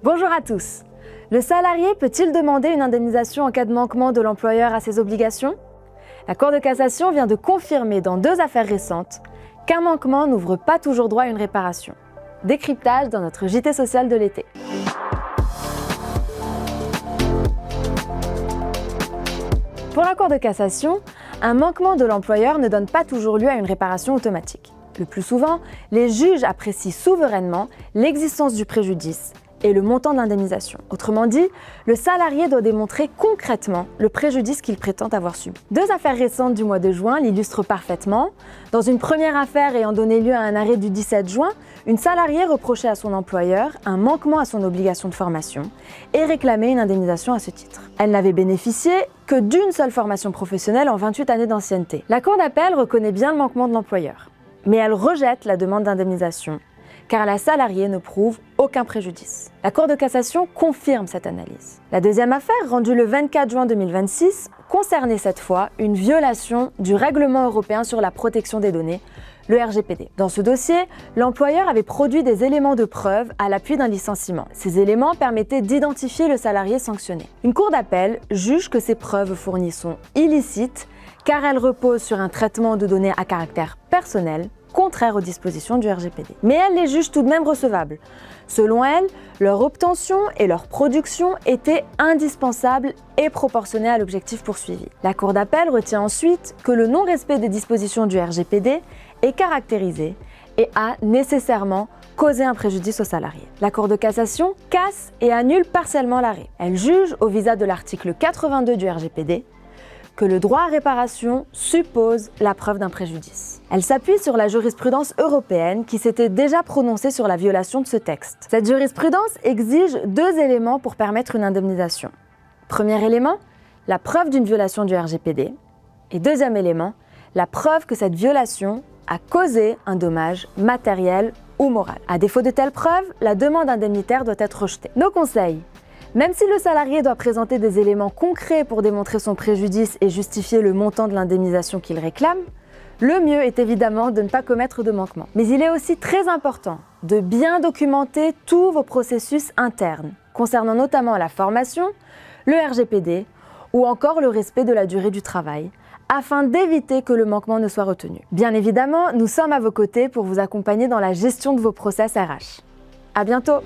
Bonjour à tous. Le salarié peut-il demander une indemnisation en cas de manquement de l'employeur à ses obligations? La Cour de cassation vient de confirmer dans 2 affaires récentes qu'un manquement n'ouvre pas toujours droit à une réparation. Décryptage dans notre JT social de l'été. Pour la Cour de cassation, un manquement de l'employeur ne donne pas toujours lieu à une réparation automatique. Le plus souvent, les juges apprécient souverainement l'existence du préjudice et le montant de l'indemnisation. Autrement dit, le salarié doit démontrer concrètement le préjudice qu'il prétend avoir subi. 2 affaires récentes du mois de juin l'illustrent parfaitement. Dans une première affaire ayant donné lieu à un arrêt du 17 juin, une salariée reprochait à son employeur un manquement à son obligation de formation et réclamait une indemnisation à ce titre. Elle n'avait bénéficié que d'une seule formation professionnelle en 28 années d'ancienneté. La Cour d'appel reconnaît bien le manquement de l'employeur, mais elle rejette la demande d'indemnisation car la salariée ne prouve aucun préjudice. La Cour de cassation confirme cette analyse. La deuxième affaire, rendue le 24 juin 2026, concernait cette fois une violation du règlement européen sur la protection des données, le RGPD. Dans ce dossier, l'employeur avait produit des éléments de preuve à l'appui d'un licenciement. Ces éléments permettaient d'identifier le salarié sanctionné. Une cour d'appel juge que ces preuves fournies sont illicites car elles reposent sur un traitement de données à caractère personnel, contraire aux dispositions du RGPD. Mais elle les juge tout de même recevables. Selon elle, leur obtention et leur production étaient indispensables et proportionnées à l'objectif poursuivi. La Cour d'appel retient ensuite que le non-respect des dispositions du RGPD est caractérisé et a nécessairement causé un préjudice au salarié. La Cour de cassation casse et annule partiellement l'arrêt. Elle juge, au visa de l'article 82 du RGPD, que le droit à réparation suppose la preuve d'un préjudice. Elle s'appuie sur la jurisprudence européenne qui s'était déjà prononcée sur la violation de ce texte. Cette jurisprudence exige 2 éléments pour permettre une indemnisation. Premier élément, la preuve d'une violation du RGPD. Et deuxième élément, la preuve que cette violation a causé un dommage matériel ou moral. À défaut de telles preuves, la demande indemnitaire doit être rejetée. Nos conseils. Même si le salarié doit présenter des éléments concrets pour démontrer son préjudice et justifier le montant de l'indemnisation qu'il réclame, le mieux est évidemment de ne pas commettre de manquement. Mais il est aussi très important de bien documenter tous vos processus internes, concernant notamment la formation, le RGPD ou encore le respect de la durée du travail, afin d'éviter que le manquement ne soit retenu. Bien évidemment, nous sommes à vos côtés pour vous accompagner dans la gestion de vos process RH. À bientôt!